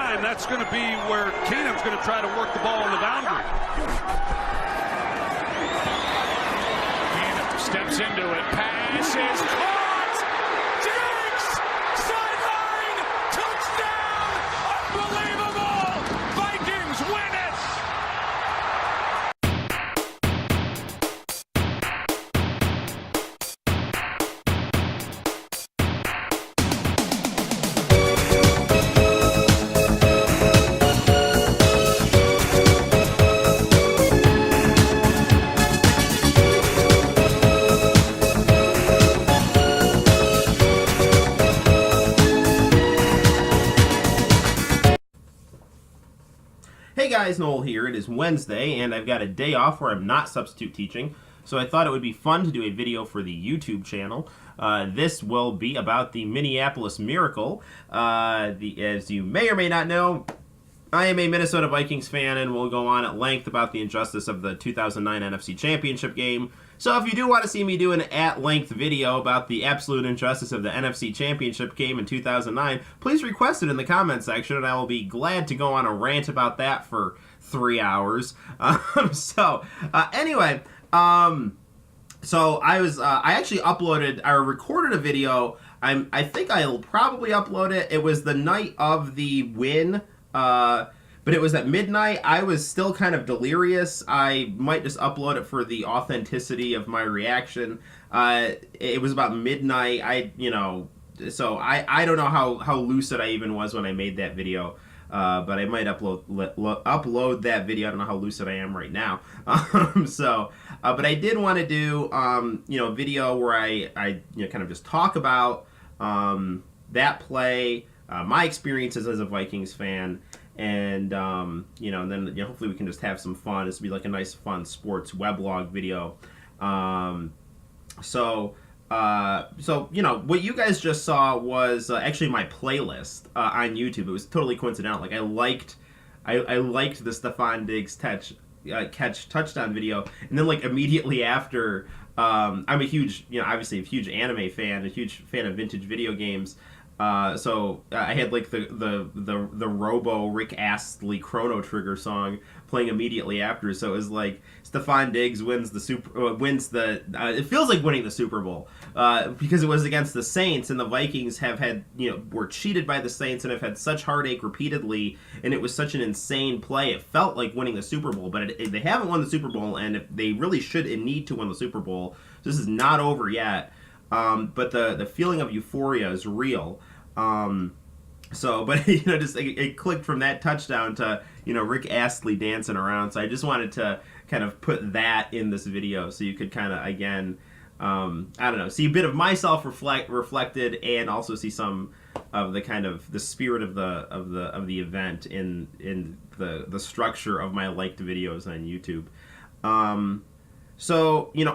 And that's going to be where Keenum's going to try to work the ball on the boundary. Keenum steps into it. Pass is caught. Diggs! Sideline! Touchdown! Unbelievable! Vikings win it! Hey guys, Noel here. It is Wednesday, and I've got a day off where I'm not substitute teaching, so I thought it would be fun to do a video for the YouTube channel. This will be about the Minneapolis Miracle. As you may or may not know, I am a Minnesota Vikings fan, and we'll go on at length about the injustice of the 2009 NFC Championship game. So if you do want to see me do an at-length video about the absolute injustice of the NFC Championship game in 2009, please request it in the comment section, and I will be glad to go on a rant about that for 3 hours. Anyway, so I actually recorded a video. I think I'll probably upload it. It was the night of the win. But it was at midnight. I was still kind of delirious. I might just upload it for the authenticity of my reaction. It was about midnight. So I don't know how lucid I even was when I made that video. But I might upload that video. I don't know how lucid I am right now. But I did want to do a video where I kind of just talk about that play, my experiences as a Vikings fan, and and then hopefully we can just have some fun. This will be like a nice, fun sports weblog video. What you guys just saw was actually my playlist on YouTube. It was totally coincidental. Like I liked the Stefon Diggs catch touchdown video, and then like immediately after, I'm a huge, obviously a huge anime fan, a huge fan of vintage video games. So I had like the Robo Rick Astley Chrono Trigger song playing immediately after. So it was like Stefon Diggs wins it feels like winning the Super Bowl, because it was against the Saints, and the Vikings have had, were cheated by the Saints and have had such heartache repeatedly, and it was such an insane play. It felt like winning the Super Bowl, but they haven't won the Super Bowl, and they really should and need to win the Super Bowl. So this is not over yet. But the feeling of euphoria is real. It clicked from that touchdown to, Rick Astley dancing around. So I just wanted to kind of put that in this video so you could kind of, again, see a bit of myself reflected, and also see some of the kind of the spirit of the event in the structure of my liked videos on YouTube.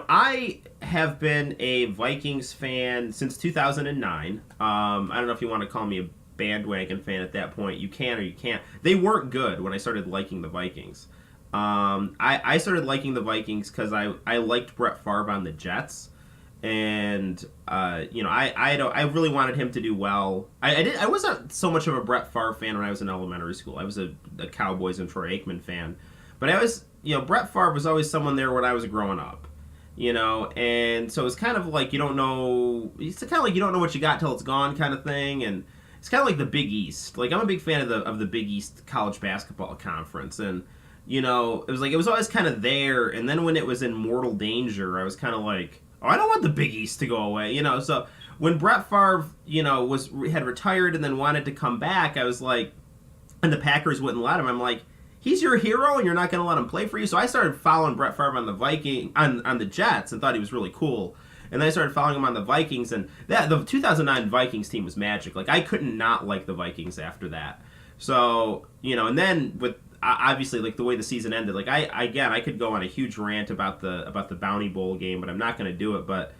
I have been a Vikings fan since 2009. I don't know if you want to call me a bandwagon fan at that point. You can or you can't. They weren't good when I started liking the Vikings. I started liking the Vikings because I liked Brett Favre on the Jets. And, I really wanted him to do well. I wasn't so much of a Brett Favre fan when I was in elementary school. I was a Cowboys and Troy Aikman fan. But I was... Brett Favre was always someone there when I was growing up, and so it's kind of like you don't know what you got till it's gone kind of thing, and it's kind of like the Big East. Like I'm a big fan of the Big East college basketball conference, and it was always kind of there, and then when it was in mortal danger, I was kind of like, oh, I don't want the Big East to go away, So when Brett Favre, had retired and then wanted to come back, I was like, and the Packers wouldn't let him. I'm like, he's your hero, and you're not going to let him play for you. So I started following Brett Favre on the Jets, and thought he was really cool. And then I started following him on the Vikings, and the 2009 Vikings team was magic. Like I couldn't not like the Vikings after that. So and then with obviously like the way the season ended, like I could go on a huge rant about the Bounty Bowl game, but I'm not going to do it. But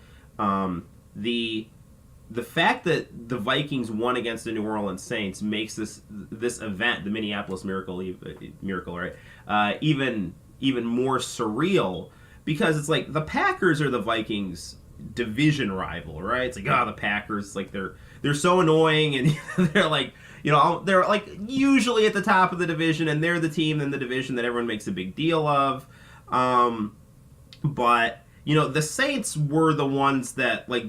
the fact that the Vikings won against the New Orleans Saints makes this event, the Minneapolis Miracle, right, even more surreal, because it's like the Packers are the Vikings' division rival, right? It's like, the Packers, like they're so annoying, and they're like, they're like usually at the top of the division, and they're the team in the division that everyone makes a big deal of. But the Saints were the ones that like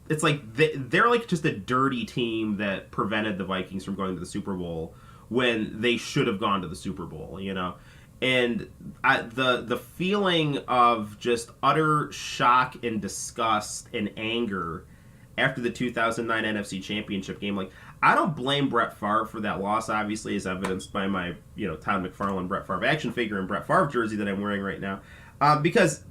it's like they're like just a dirty team that prevented the Vikings from going to the Super Bowl when they should have gone to the Super Bowl. And the feeling of just utter shock and disgust and anger after the 2009 NFC Championship game, like, I don't blame Brett Favre for that loss, obviously, as evidenced by my, Todd McFarlane Brett Favre action figure and Brett Favre jersey that I'm wearing right now. Because,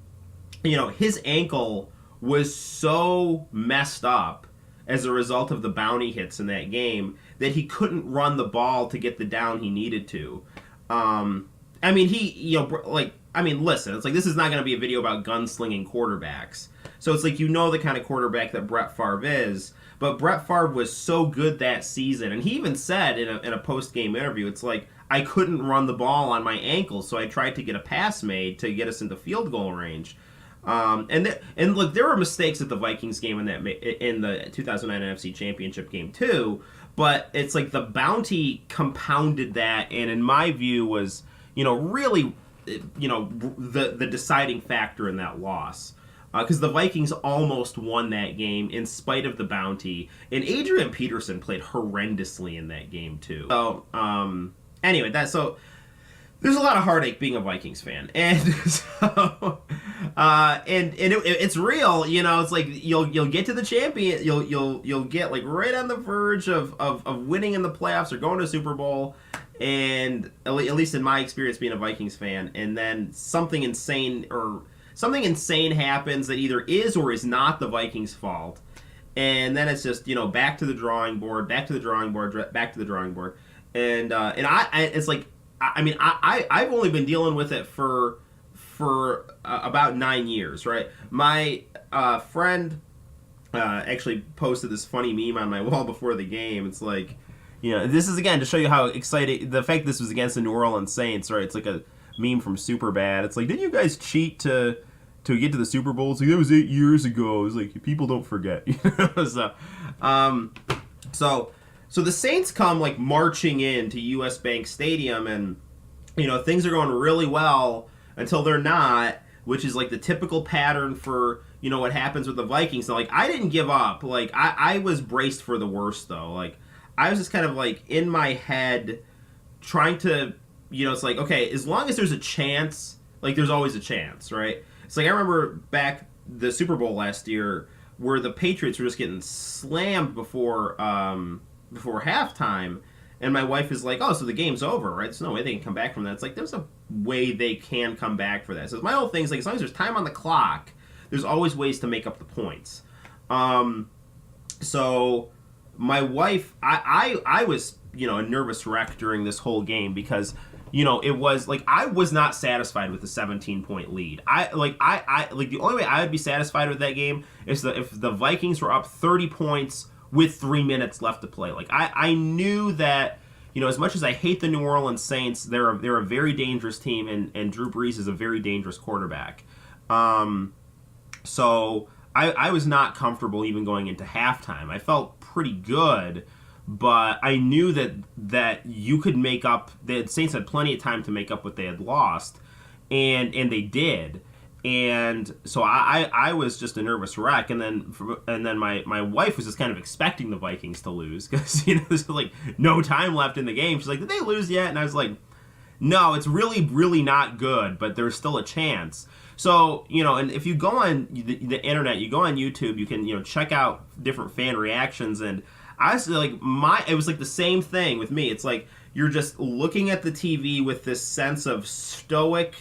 his ankle was so messed up as a result of the bounty hits in that game that he couldn't run the ball to get the down he needed to. Listen, it's like, this is not going to be a video about gunslinging quarterbacks. So it's like, the kind of quarterback that Brett Favre is. But Brett Favre was so good that season. And he even said in a post-game interview, it's like, I couldn't run the ball on my ankle, so I tried to get a pass made to get us into field goal range. And look, there were mistakes at the Vikings game in the 2009 NFC Championship game too. But it's like the bounty compounded that, and in my view was, really, the deciding factor in that loss. Because the Vikings almost won that game in spite of the bounty. And Adrian Peterson played horrendously in that game, too. So, anyway, there's a lot of heartache being a Vikings fan. And so, it's real, it's like you'll get to the champion, you'll get like right on the verge of winning in the playoffs or going to a Super Bowl. And at least in my experience being a Vikings fan, and then something insane happens that either is or is not the Vikings' fault, and then it's just back to the drawing board, and it's like I've only been dealing with it for about 9 years, right? My friend actually posted this funny meme on my wall before the game. It's like, this is again to show you how exciting the fact this was against the New Orleans Saints, right? It's like a meme from Superbad. It's like, didn't you guys cheat to get to the Super Bowl? It's like, that was 8 years ago. It's like, people don't forget. So the Saints come like marching into US Bank Stadium, and things are going really well until they're not, which is like the typical pattern for what happens with the Vikings. So like, I didn't give up. Like, I was braced for the worst though. Like, I was just kind of like in my head trying to, it's like, okay, as long as there's a chance, like, there's always a chance, right? It's like, I remember back the Super Bowl last year where the Patriots were just getting slammed before halftime, and my wife is like, oh, so the game's over, right? There's no way they can come back from that. It's like, there's a way they can come back for that. So my whole thing is like, as long as there's time on the clock, there's always ways to make up the points. So my wife, I was, a nervous wreck during this whole game because, it was like, I was not satisfied with the 17-point lead. I the only way I would be satisfied with that game is that if the Vikings were up 30 points with 3 minutes left to play. Like, I knew that, as much as I hate the New Orleans Saints, they're a very dangerous team, and Drew Brees is a very dangerous quarterback. So I was not comfortable even going into halftime. I felt pretty good, but I knew that you could make up. The Saints had plenty of time to make up what they had lost, and they did. And so I was just a nervous wreck, and then my wife was just kind of expecting the Vikings to lose because there's like no time left in the game. She's like, did they lose yet? And I was like, no, it's really, really not good, but there's still a chance. So, and if you go on the internet, you go on YouTube, you can, check out different fan reactions. And I was like, it was like the same thing with me. It's like, you're just looking at the TV with this sense of stoic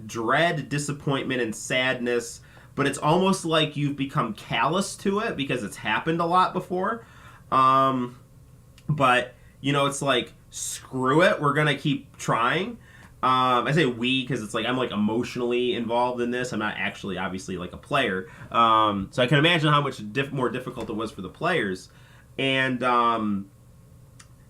dread, disappointment, and sadness. But it's almost like you've become callous to it because it's happened a lot before. But, it's like, screw it, we're going to keep trying. I say we because it's like I'm like emotionally involved in this. I'm not actually obviously like a player. So I can imagine how much more difficult it was for the players. And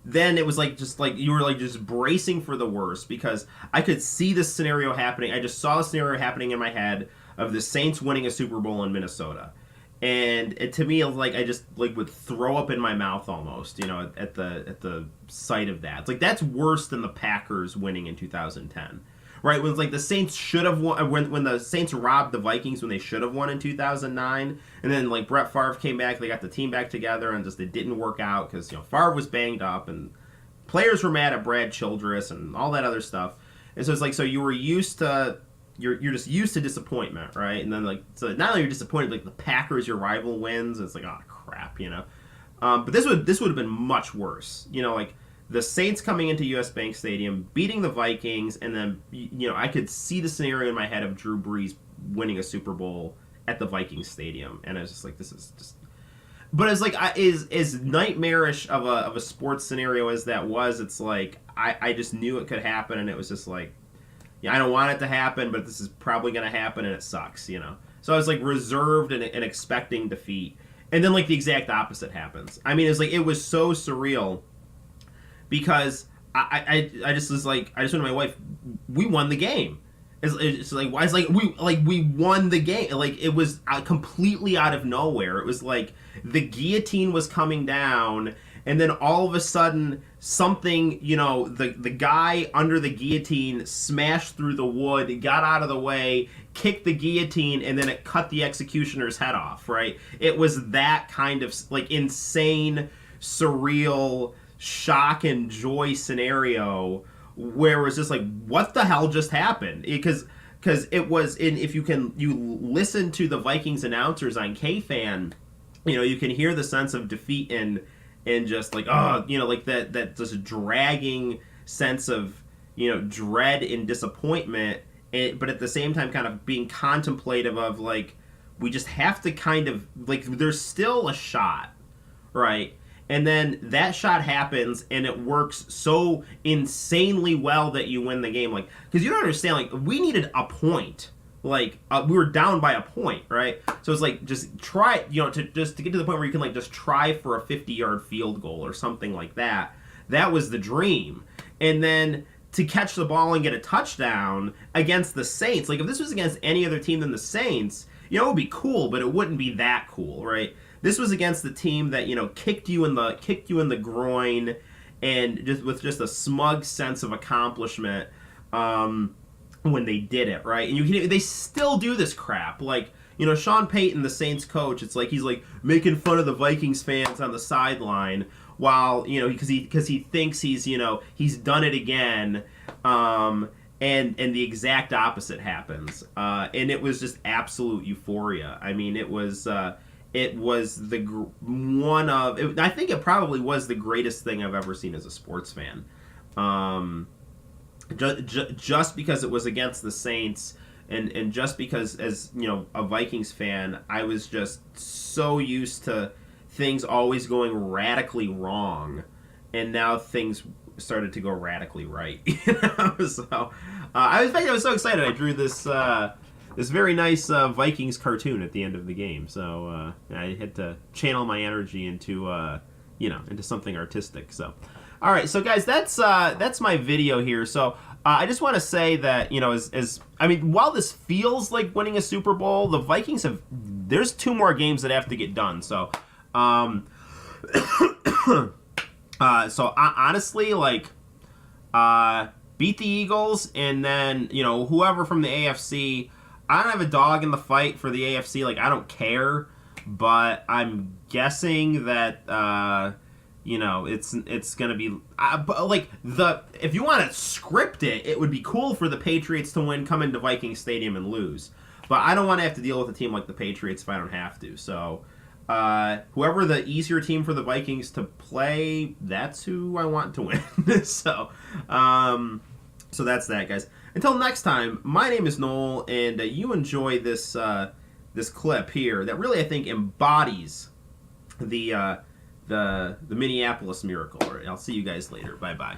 then it was like just like you were like just bracing for the worst because I could see this scenario happening. I just saw the scenario happening in my head of the Saints winning a Super Bowl in Minnesota. And to me, it was like I just like would throw up in my mouth almost, at the sight of that. It's like that's worse than the Packers winning in 2010, right? When it's like the Saints should have won, when the Saints robbed the Vikings when they should have won in 2009, and then like Brett Favre came back, they got the team back together, and just it didn't work out because Favre was banged up and players were mad at Brad Childress and all that other stuff, and so it's like you were used to. You're just used to disappointment, right? And then so not only you're disappointed, like the Packers, your rival, wins, and it's like, oh crap, But this would have been much worse, like the Saints coming into U.S. Bank Stadium, beating the Vikings, and then I could see the scenario in my head of Drew Brees winning a Super Bowl at the Vikings Stadium, and I was just like, this is just. But it's like as nightmarish of a sports scenario as that was, it's like I just knew it could happen, and it was just like. Yeah, I don't want it to happen, but this is probably going to happen, and it sucks, So I was, like, reserved and expecting defeat. And then, like, the exact opposite happens. I mean, it was so surreal because I just was like, I just went to my wife, we won the game. It's like, why? It's like, we won the game. Like, it was completely out of nowhere. It was like the guillotine was coming down, and then all of a sudden, something, the guy under the guillotine smashed through the wood, got out of the way, kicked the guillotine, and then it cut the executioner's head off, right? It was that kind of, like, insane, surreal, shock and joy scenario where it was just like, what the hell just happened? Because it was, if you listen to the Vikings announcers on K-Fan, you can hear the sense of defeat and just like, like that just dragging sense of, dread and disappointment, but at the same time kind of being contemplative of like, we just have to kind of, like, there's still a shot, right? And then that shot happens and it works so insanely well that you win the game. Like, because you don't understand, like, we needed a point. Like, we were down by a point, right? So it's like, just try, to get to the point where you can, like, just try for a 50-yard field goal or something like that. That was the dream. And then to catch the ball and get a touchdown against the Saints, like, if this was against any other team than the Saints, it would be cool, but it wouldn't be that cool, right? This was against the team that, kicked you in the groin, and with a smug sense of accomplishment, when they did it, right? And they still do this crap. Like, Sean Payton, the Saints coach, it's like he's like making fun of the Vikings fans on the sideline while, because he thinks he's done it again, and the exact opposite happens. And it was just absolute euphoria. I mean, it was I think it probably was the greatest thing I've ever seen as a sports fan. Just because it was against the Saints, and just because, as a Vikings fan, I was just so used to things always going radically wrong, and now things started to go radically right. So I was so excited. I drew this very nice Vikings cartoon at the end of the game. So I had to channel my energy into into something artistic. So. All right, so guys, that's my video here. So I just want to say that, while this feels like winning a Super Bowl, the Vikings there's 2 more games that have to get done. So, honestly, like, beat the Eagles, and then whoever from the AFC. I don't have a dog in the fight for the AFC. Like, I don't care, but I'm guessing that. It's gonna be like if you want to script it, it would be cool for the Patriots to win, come into Vikings Stadium and lose. But I don't want to have to deal with a team like the Patriots if I don't have to. So whoever the easier team for the Vikings to play, that's who I want to win. So that's that, guys. Until next time, my name is Noel, and you enjoy this clip here that really, I think, embodies the Minneapolis miracle. I'll see you guys later. Bye-bye.